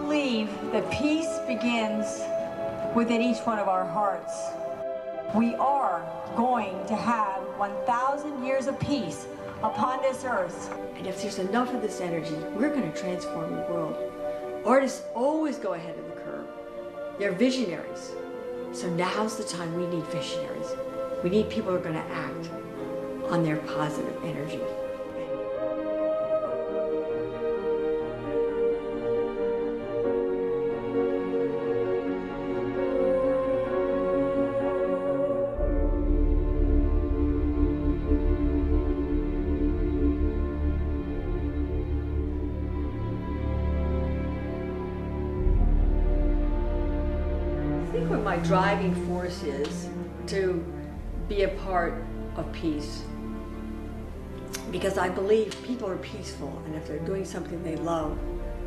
believe that peace begins within each one of our hearts. We are going to have 1,000 years of peace upon this earth. And if there's enough of this energy, we're going to transform the world. Artists always go ahead of the curve. They're visionaries. So now's the time we need visionaries. We need people who are going to act on their positive energy. I think what my driving force is to be a part of peace, because I believe people are peaceful, and if they're doing something they love,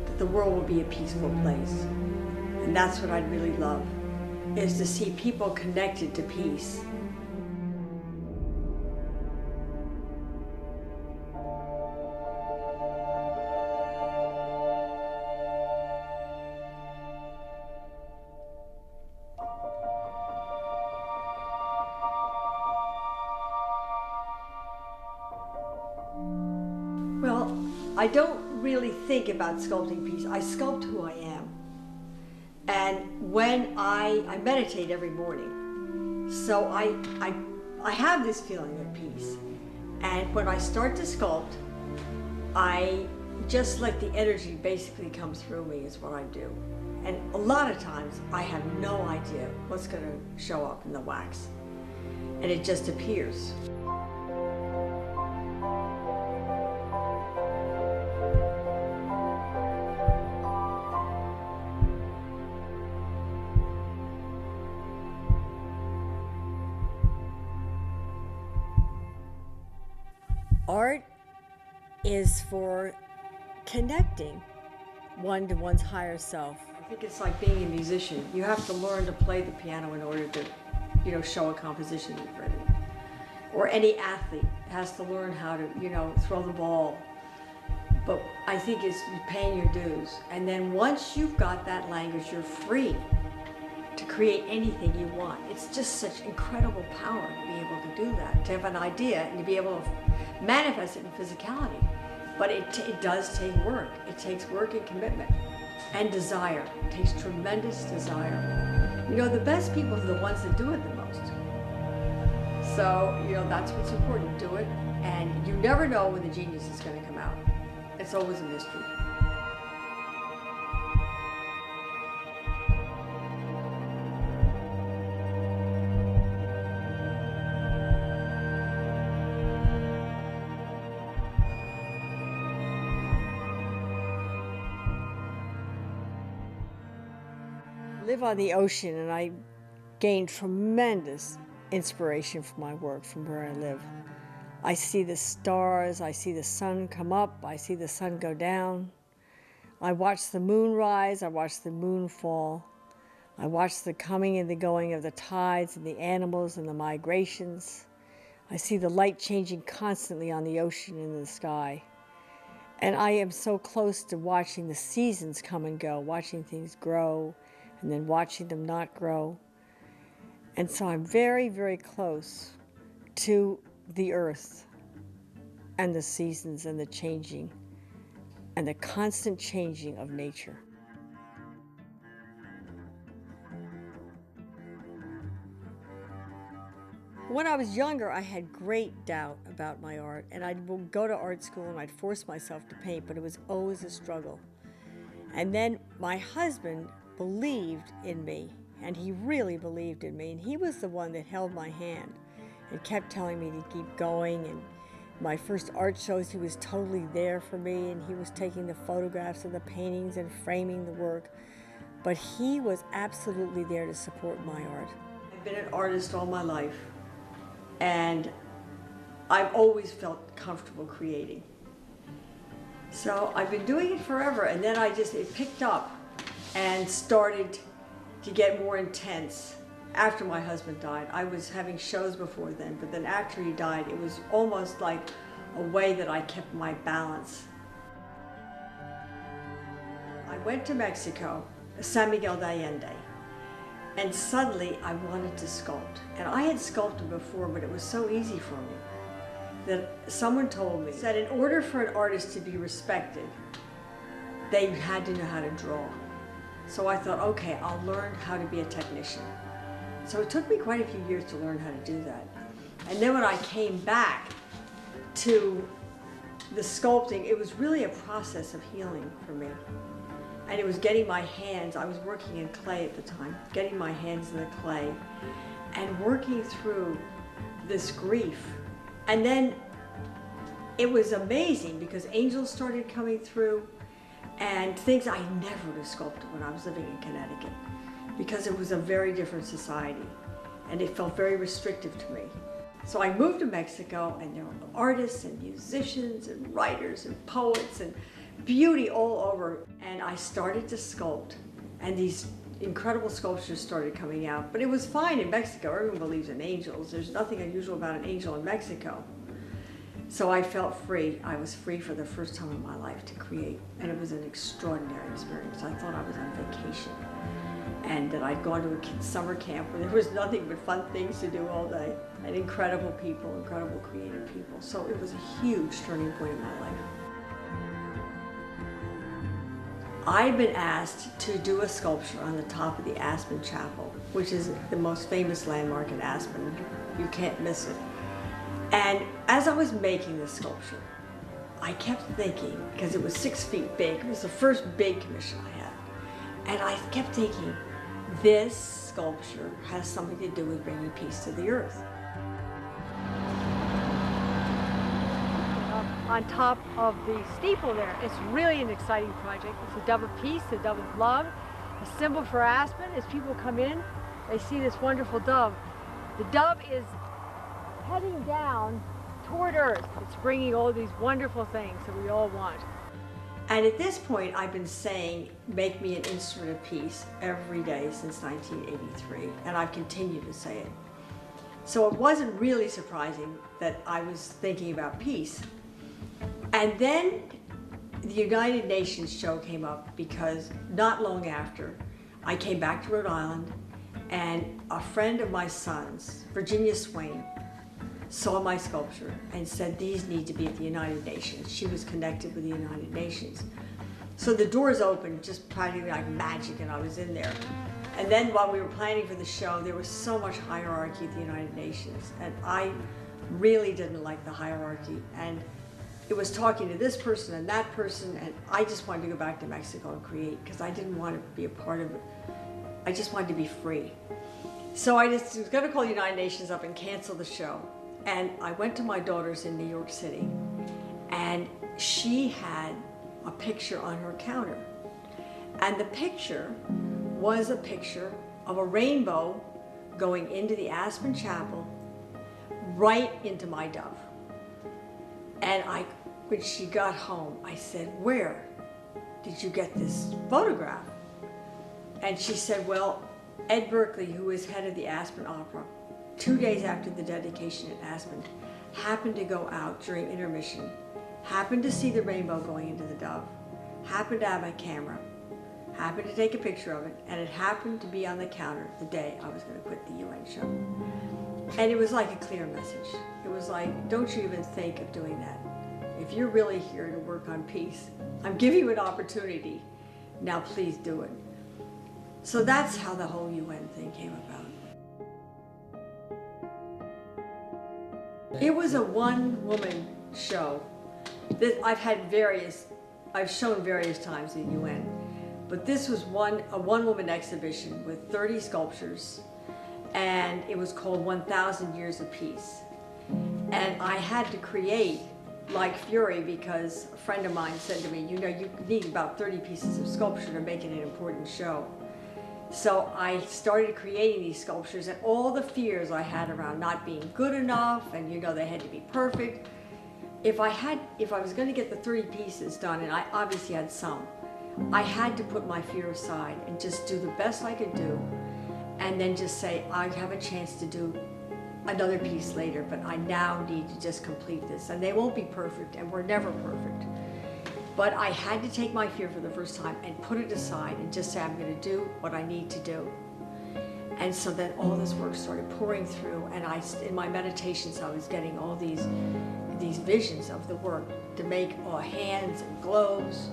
that the world will be a peaceful place. And that's what I'd really love, is to see people connected to peace. Well, I don't really think about sculpting peace. I sculpt who I am. And when I meditate every morning, so I have this feeling of peace. And when I start to sculpt, I just let the energy basically come through me is what I do. And a lot of times I have no idea what's going to show up in the wax. And it just appears. Art is for connecting one to one's higher self. I think it's like being a musician. You have to learn to play the piano in order to, show a composition you've written. Or any athlete has to learn how to, throw the ball. But I think it's paying your dues. And then once you've got that language, you're free to create anything you want. It's just such incredible power to be able to do that, to have an idea and to be able to manifest it in physicality. But it does take work. It takes work and commitment and desire. It takes tremendous desire. The best people are the ones that do it the most. So, that's what's important. Do it, and you never know when the genius is going to come out. It's always a mystery. I live on the ocean, and I gain tremendous inspiration from my work from where I live. I see the stars, I see the sun come up, I see the sun go down. I watch the moon rise, I watch the moon fall. I watch the coming and the going of the tides and the animals and the migrations. I see the light changing constantly on the ocean and in the sky. And I am so close to watching the seasons come and go, watching things grow, and then watching them not grow. And so I'm very, very close to the earth and the seasons and the changing and the constant changing of nature. When I was younger, I had great doubt about my art, and I'd go to art school and I'd force myself to paint, but it was always a struggle. And then my husband believed in me, and he really believed in me, and he was the one that held my hand and kept telling me to keep going. And my first art shows, he was totally there for me, and he was taking the photographs of the paintings and framing the work, but he was absolutely there to support my art. I've been an artist all my life, and I've always felt comfortable creating. So I've been doing it forever, and then it picked up and started to get more intense after my husband died. I was having shows before then, but then after he died, it was almost like a way that I kept my balance. I went to Mexico, San Miguel de Allende, and suddenly I wanted to sculpt. And I had sculpted before, but it was so easy for me that someone told me that in order for an artist to be respected, they had to know how to draw. So I thought, okay, I'll learn how to be a technician. So it took me quite a few years to learn how to do that. And then when I came back to the sculpting, it was really a process of healing for me. And it was getting my hands, I was working in clay at the time, getting my hands in the clay and working through this grief. And then it was amazing because angels started coming through and things I never would have sculpted when I was living in Connecticut because it was a very different society and it felt very restrictive to me. So I moved to Mexico and there were artists and musicians and writers and poets and beauty all over. And I started to sculpt and these incredible sculptures started coming out. But it was fine in Mexico. Everyone believes in angels. There's nothing unusual about an angel in Mexico. So I felt free. I was free for the first time in my life to create. And it was an extraordinary experience. I thought I was on vacation and that I'd gone to a summer camp where there was nothing but fun things to do all day and incredible people, incredible creative people. So it was a huge turning point in my life. I've been asked to do a sculpture on the top of the Aspen Chapel, which is the most famous landmark in Aspen. You can't miss it. And as I was making this sculpture, I kept thinking, because it was 6 feet big, it was the first big commission I had, and I kept thinking, this sculpture has something to do with bringing peace to the earth. On top of the steeple there, it's really an exciting project. It's a dove of peace, a dove of love, a symbol for Aspen. As people come in, they see this wonderful dove. The dove is heading down toward Earth. It's bringing all these wonderful things that we all want. And at this point, I've been saying, make me an instrument of peace every day since 1983, and I've continued to say it. So it wasn't really surprising that I was thinking about peace. And then the United Nations show came up because not long after, I came back to Rhode Island, and a friend of my son's, Virginia Swain, saw my sculpture and said these need to be at the United Nations. She was connected with the United Nations. So the doors opened just practically like magic and I was in there. And then while we were planning for the show, there was so much hierarchy at the United Nations and I really didn't like the hierarchy. And it was talking to this person and that person and I just wanted to go back to Mexico and create because I didn't want to be a part of it. I just wanted to be free. So I just was going to call the United Nations up and cancel the show. And I went to my daughter's in New York City, and she had a picture on her counter. And the picture was a picture of a rainbow going into the Aspen Chapel, right into my dove. And when she got home, I said, "Where did you get this photograph?" And she said, "Well, Ed Berkeley, who is head of the Aspen Opera, 2 days after the dedication at Aspen, happened to go out during intermission, happened to see the rainbow going into the dove, happened to have a camera, happened to take a picture of it, and it happened to be on the counter the day I was going to quit the UN show." And it was like a clear message. It was like, don't you even think of doing that. If you're really here to work on peace, I'm giving you an opportunity. Now please do it. So that's how the whole UN thing came about. It was a one-woman show that I've shown various times in the UN, but this was a one-woman exhibition with 30 sculptures, and it was called 1,000 Years of Peace. And I had to create like fury because a friend of mine said to me, you know, you need about 30 pieces of sculpture to make it an important show. So I started creating these sculptures and all the fears I had around not being good enough and you know they had to be perfect. If I was going to get the 30 pieces done, and I obviously had some, I had to put my fear aside and just do the best I could do and then just say, I have a chance to do another piece later, but I now need to just complete this. And they won't be perfect and we're never perfect. But I had to take my fear for the first time and put it aside and just say, I'm going to do what I need to do. And so then all this work started pouring through, and in my meditations, I was getting all these visions of the work to make hands and globes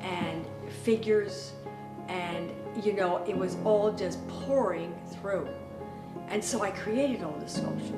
and figures, and you know, it was all just pouring through. And so I created all this sculpture.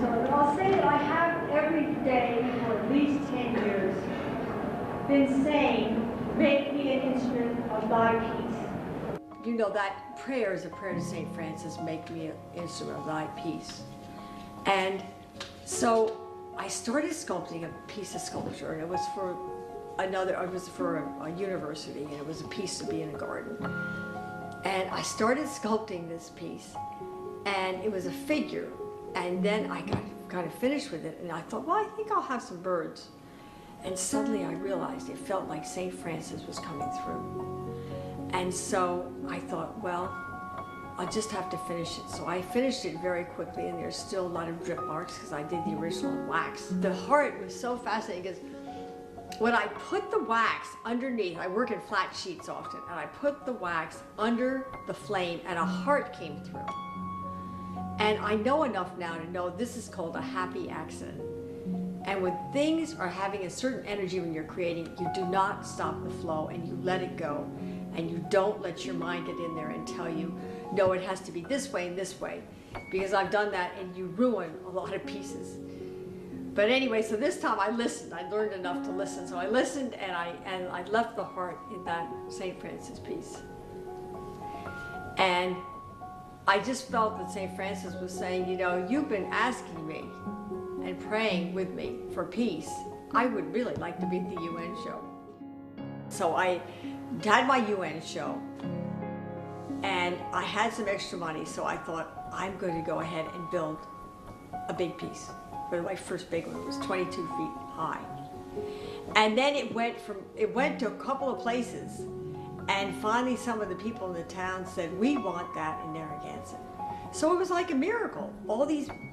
But I'll say that I have every day for at least 10 years been saying, make me an instrument of thy peace. You know, that prayer is a prayer to St. Francis, make me an instrument of thy peace. And so I started sculpting a piece of sculpture, and it was for a university, and it was a piece to be in a garden. And I started sculpting this piece, and it was a figure. And then I got kind of finished with it, and I thought, well, I think I'll have some birds. And suddenly I realized it felt like St. Francis was coming through. And so I thought, well, I'll just have to finish it. So I finished it very quickly, and there's still a lot of drip marks because I did the original in wax. The heart was so fascinating because when I put the wax underneath, I work in flat sheets often, and I put the wax under the flame, and a heart came through. And I know enough now to know this is called a happy accident. And when things are having a certain energy when you're creating, you do not stop the flow, and you let it go. And you don't let your mind get in there and tell you, no, it has to be this way and this way. Because I've done that, and you ruin a lot of pieces. But anyway, so this time I listened. I learned enough to listen. So I listened, and I left the heart in that St. Francis piece. And I just felt that St. Francis was saying, you know, you've been asking me and praying with me for peace. I would really like to be at the UN show. So I had my UN show, and I had some extra money, so I thought, I'm going to go ahead and build a big piece. But my first big one, it was 22 feet high. And then it went to a couple of places. And finally, some of the people in the town said, we want that in Narragansett. So it was like a miracle.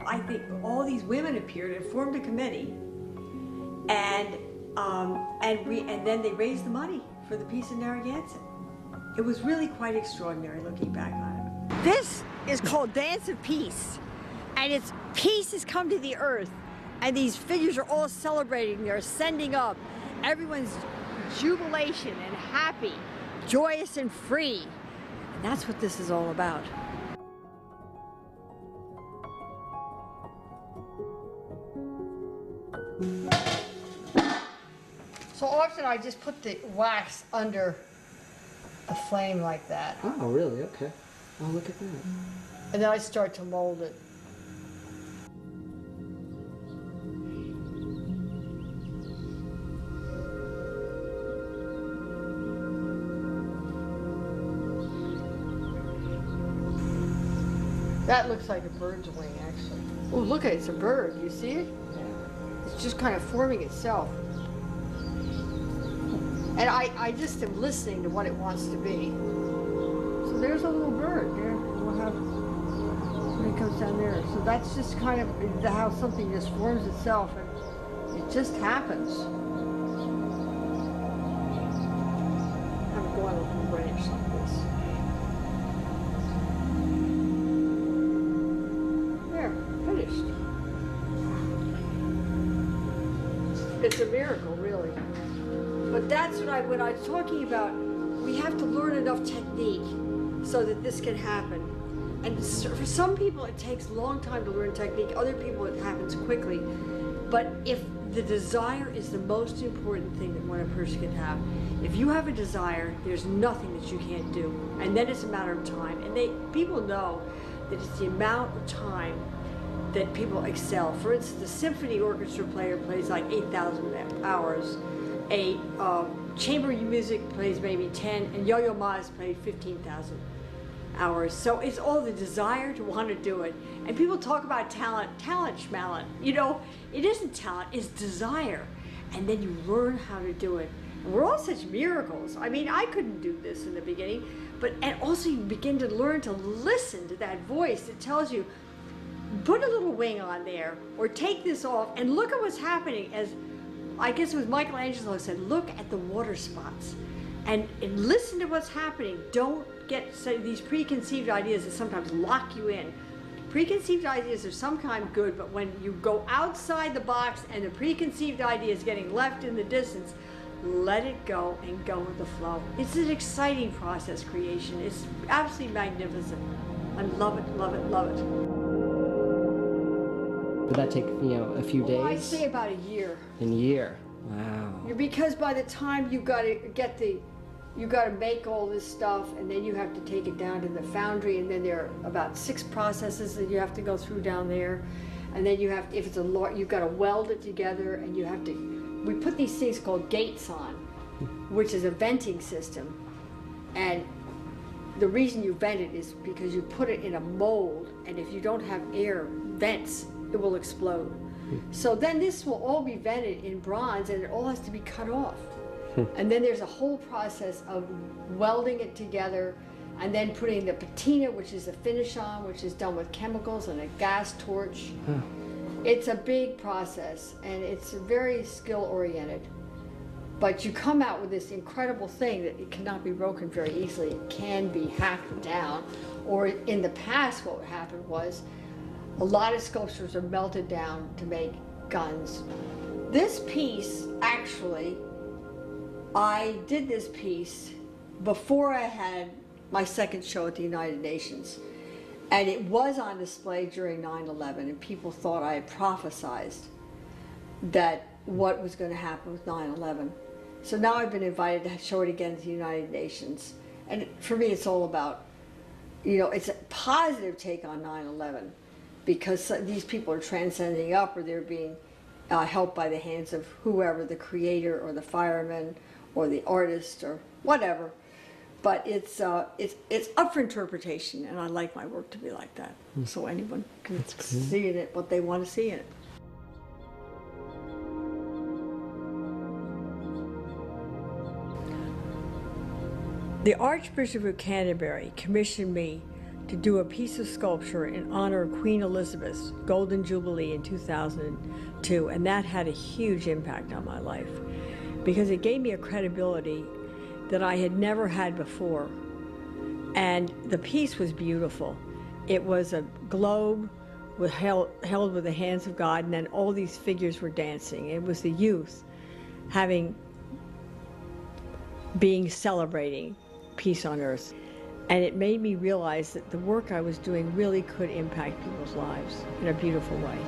I think all these women appeared and formed a committee. And then they raised the money for the piece in Narragansett. It was really quite extraordinary looking back on it. This is called Dance of Peace. And it's peace has come to the earth. And these figures are all celebrating. They're ascending up. Everyone's jubilation and happy. Joyous and free. And that's what this is all about. So often I just put the wax under the flame like that. Oh, really? Okay. Oh, look at that. And then I start to mold it. That looks like a bird's wing, actually. Oh, look at it, it's a bird. You see it? Yeah. It's just kind of forming itself. And I just am listening to what it wants to be. So there's a little bird there. We'll have, when it comes down there. So that's just kind of how something just forms itself, and it just happens. Have it go on a little branch like this. Finished. It's a miracle, really. But that's what when I was talking about, we have to learn enough technique so that this can happen. And for some people, it takes a long time to learn technique. Other people, it happens quickly. But if the desire is the most important thing that one person can have, if you have a desire, there's nothing that you can't do. And then it's a matter of time. And people know that it's the amount of time that people excel. For instance, the symphony orchestra player plays like 8,000 hours. A chamber music plays maybe 10, and Yo-Yo Ma's played 15,000 hours. So it's all the desire to want to do it. And people talk about talent, schmalent. You know, it isn't talent, it's desire. And then you learn how to do it. And we're all such miracles. I mean, I couldn't do this in the beginning, and also you begin to learn to listen to that voice that tells you, put a little wing on there, or take this off, and look at what's happening. As I guess it was Michelangelo said, look at the water spots and listen to what's happening. Don't get these preconceived ideas that sometimes lock you in. Preconceived ideas are sometimes good, but when you go outside the box and the preconceived idea is getting left in the distance, let it go and go with the flow. It's an exciting process, creation. It's absolutely magnificent. I love it, love it, love it. Did that take, a few days? I'd say about a year. A year. Wow. Because by the time you got to make all this stuff, and then you have to take it down to the foundry, and then there are about 6 processes that you have to go through down there, and then you have, if it's you've got to weld it together, and you have to. We put these things called gates on, which is a venting system, and the reason you vent it is because you put it in a mold, and if you don't have air vents, it will explode. So then this will all be vented in bronze, and it all has to be cut off. And then there's a whole process of welding it together, and then putting the patina, which is the finish on, which is done with chemicals and a gas torch. It's a big process, and it's very skill-oriented. But you come out with this incredible thing that it cannot be broken very easily. It can be hacked down, or in the past what happened was a lot of sculptures are melted down to make guns. This piece, actually, I did this piece before I had my second show at the United Nations. And it was on display during 9/11, and people thought I had prophesized that what was going to happen with 9/11. So now I've been invited to show it again at the United Nations. And for me, it's all about, it's a positive take on 9/11, because these people are transcending up, or they're being helped by the hands of whoever, the creator or the fireman or the artist or whatever. But it's up for interpretation, and I like my work to be like that. So anyone can see in it what they want to see in it. The Archbishop of Canterbury commissioned me to do a piece of sculpture in honor of Queen Elizabeth's Golden Jubilee in 2002, and that had a huge impact on my life because it gave me a credibility that I had never had before. And the piece was beautiful. It was a globe held with the hands of God, and then all these figures were dancing. It was the youth being celebrating peace on earth. And it made me realize that the work I was doing really could impact people's lives in a beautiful way.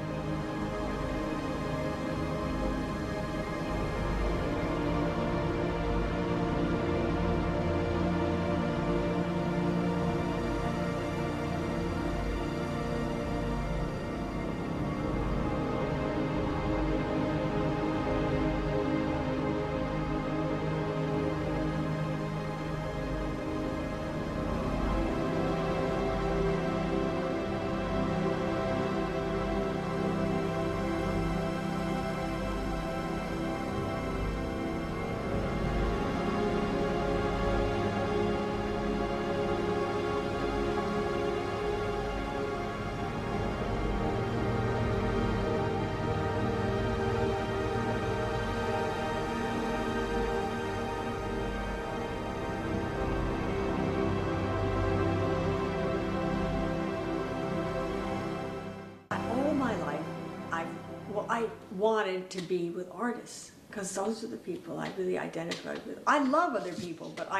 I wanted to be with artists because those are the people I really identified with. I love other people, but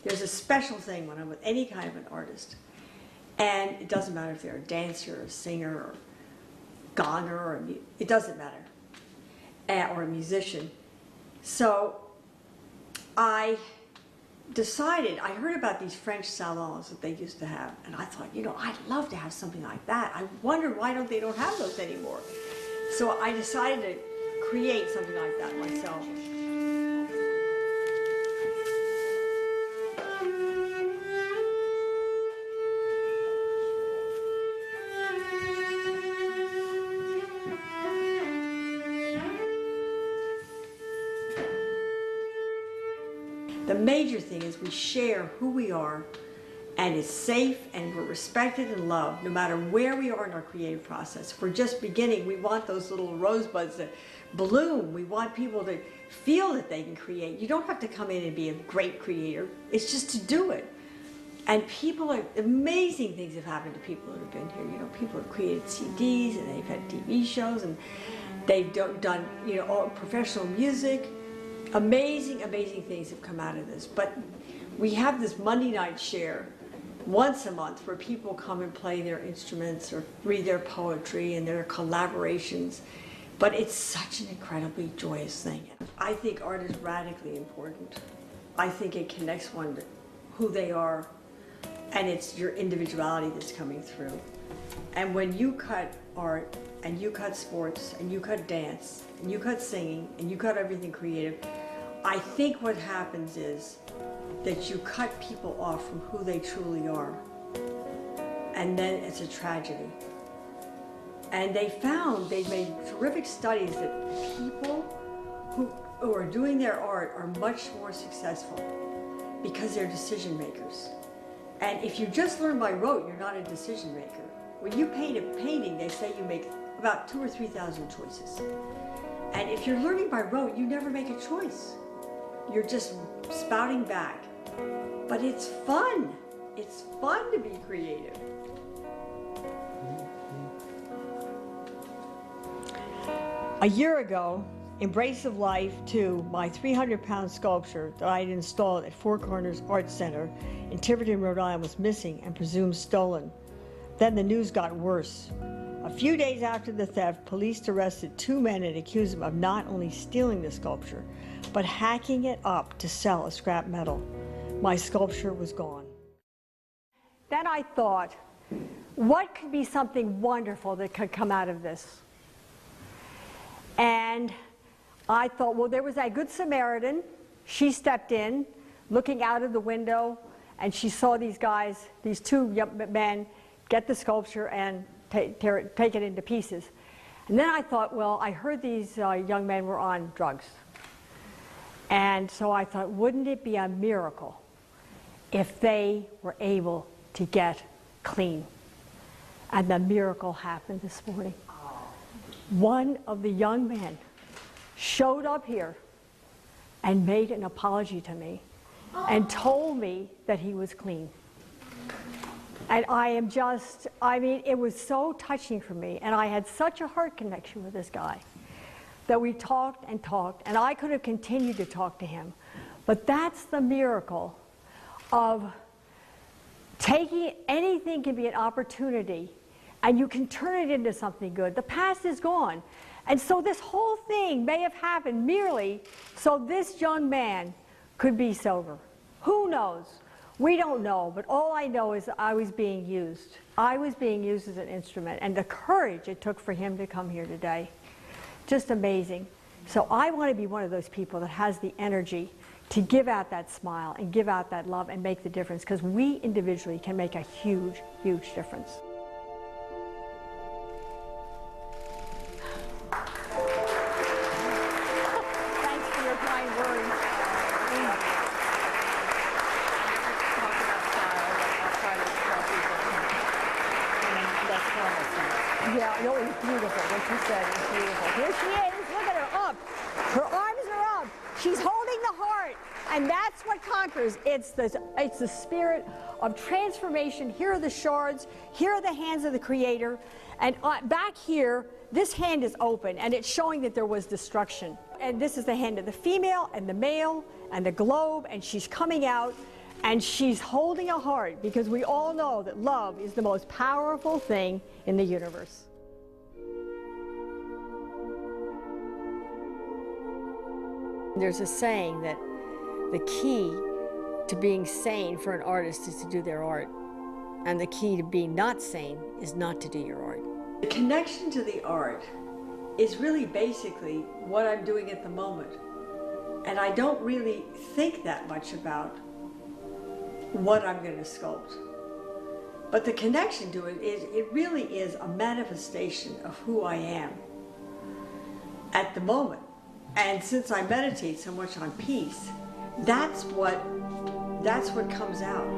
there's a special thing when I'm with any kind of an artist. And it doesn't matter if they're a dancer or a singer or gonger, it doesn't matter. or a musician. So I decided, I heard about these French salons that they used to have, and I thought, you know, I'd love to have something like that. I wonder why they don't have those anymore. So I decided to create something like that myself. The major thing is we share who we are, and it's safe, and we're respected and loved no matter where we are in our creative process. If we're just beginning, we want those little rosebuds to bloom. We want people to feel that they can create. You don't have to come in and be a great creator. It's just to do it. And amazing things have happened to people that have been here. You know, people have created CDs, and they've had TV shows, and they've done, you know, all professional music. Amazing, amazing things have come out of this. But we have this Monday night share once a month where people come and play their instruments or read their poetry and their collaborations. But it's such an incredibly joyous thing. I think art is radically important. I think it connects one to who they are, and it's your individuality that's coming through. And when you cut art, and you cut sports, and you cut dance, and you cut singing, and you cut everything creative, I think what happens is that you cut people off from who they truly are. And then it's a tragedy. And they made terrific studies that people who are doing their art are much more successful because they're decision makers. And if you just learn by rote, you're not a decision maker. When you paint a painting, they say you make about 2,000 or 3,000 choices. And if you're learning by rote, you never make a choice. You're just spouting back. But it's fun. It's fun to be creative. A year ago, Embrace of Life 2, my 300-pound sculpture that I had installed at Four Corners Art Center in Tiverton, Rhode Island was missing and presumed stolen. Then the news got worse. A few days after the theft, police arrested 2 men and accused them of not only stealing the sculpture, but hacking it up to sell as scrap metal. My sculpture was gone. Then I thought, what could be something wonderful that could come out of this? And I thought, well, there was that Good Samaritan. She stepped in, looking out of the window, and she saw these guys, these 2 young men, get the sculpture and take it into pieces. And then I thought, well, I heard these young men were on drugs. And so I thought, wouldn't it be a miracle if they were able to get clean? And the miracle happened this morning. One of the young men showed up here and made an apology to me and told me that he was clean. And I mean, it was so touching for me, and I had such a heart connection with this guy that we talked and talked, and I could have continued to talk to him. But that's the miracle of taking anything can be an opportunity, and you can turn it into something good. The past is gone. And so this whole thing may have happened merely so this young man could be sober. Who knows? We don't know, but all I know is that I was being used. I was being used as an instrument, and the courage it took for him to come here today. Just amazing. So I want to be one of those people that has the energy to give out that smile and give out that love and make the difference, because we individually can make a huge, huge difference. Thanks for your kind words. Yeah, no, it's beautiful. What you said is beautiful. Here she is. Look at her up. Her arms are up. She's holding the heart. And that's what conquers. It's the spirit of transformation. Here are the shards. Here are the hands of the Creator. And back here, this hand is open, and it's showing that there was destruction. And this is the hand of the female and the male and the globe, and she's coming out. And she's holding a heart, because we all know that love is the most powerful thing in the universe. There's a saying that the key to being sane for an artist is to do their art, and the key to being not sane is not to do your art. The connection to the art is really basically what I'm doing at the moment. And I don't really think that much about what I'm going to sculpt. But the connection to it is, it really is a manifestation of who I am at the moment. And since I meditate so much on peace, that's what comes out.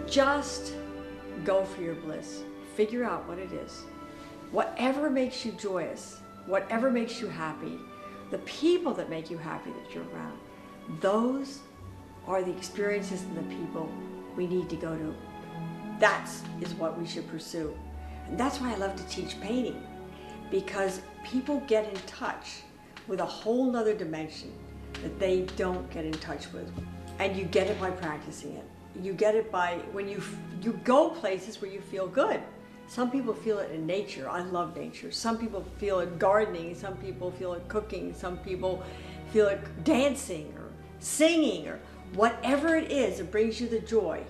Just go for your bliss. Figure out what it is. Whatever makes you joyous, whatever makes you happy, the people that make you happy that you're around, those are the experiences and the people we need to go to. That is what we should pursue. And that's why I love to teach painting, because people get in touch with a whole nother dimension that they don't get in touch with. And you get it by practicing it. You get it by when you go places where you feel good. Some people feel it in nature. I love nature. Some people feel it gardening. Some people feel it cooking. Some people feel it dancing or singing or whatever it is that brings you the joy.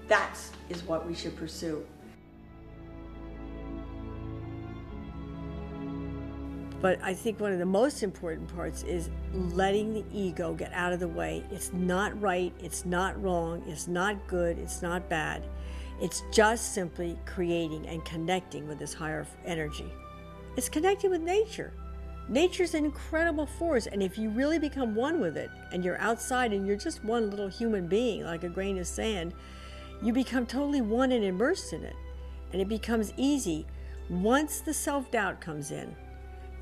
That is what we should pursue. But I think one of the most important parts is letting the ego get out of the way. It's not right, it's not wrong, it's not good, it's not bad. It's just simply creating and connecting with this higher energy. It's connecting with nature. Nature's an incredible force, and if you really become one with it, and you're outside and you're just one little human being, like a grain of sand, you become totally one and immersed in it. And it becomes easy. Once the self-doubt comes in,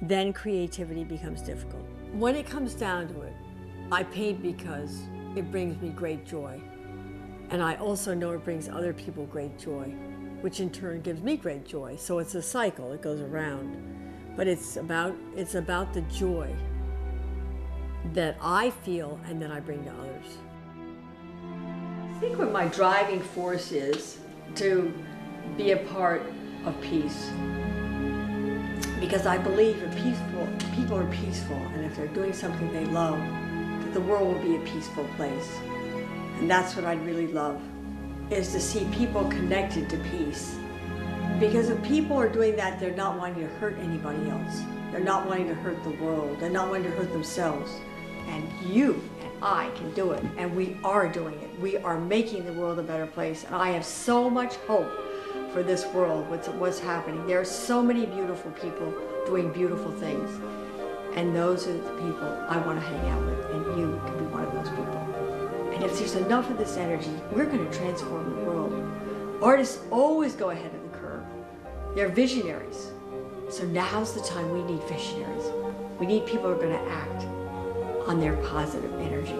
then creativity becomes difficult. When it comes down to it, I paint because it brings me great joy. And I also know it brings other people great joy, which in turn gives me great joy. So it's a cycle, it goes around. But it's about the joy that I feel and that I bring to others. I think what my driving force is to be a part of peace. Because I believe if people are peaceful, and if they're doing something they love, that the world will be a peaceful place. And that's what I'd really love, is to see people connected to peace. Because if people are doing that, they're not wanting to hurt anybody else. They're not wanting to hurt the world. They're not wanting to hurt themselves. And you and I can do it, and we are doing it. We are making the world a better place, and I have so much hope for this world, what's happening. There are so many beautiful people doing beautiful things, and those are the people I want to hang out with, and you can be one of those people. And if there's enough of this energy, we're going to transform the world. Artists always go ahead of the curve. They're visionaries. So now's the time we need visionaries. We need people who are going to act on their positive energy.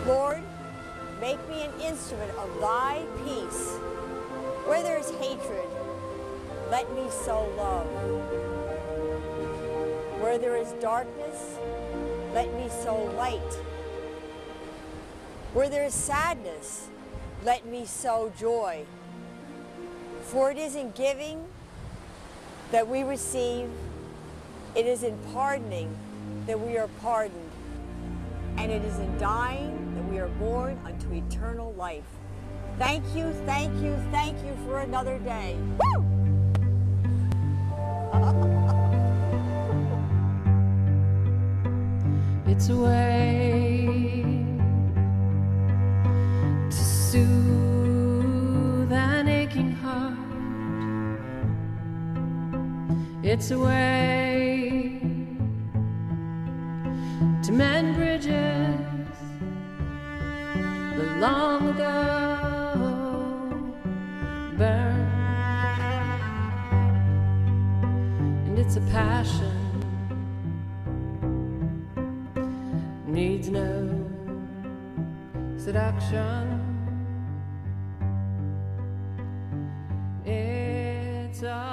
Lord, make me an instrument of thy peace. Where there is hatred, let me sow love. Where there is darkness, let me sow light. Where there is sadness, let me sow joy. For it is in giving that we receive, it is in pardoning that we are pardoned, and it is in dying that we are born unto eternal life. Thank you, thank you, thank you for another day. Woo! It's a way to soothe an aching heart. It's a way to mend bridges that long ago burned. it's a passion, needs no seduction. It's a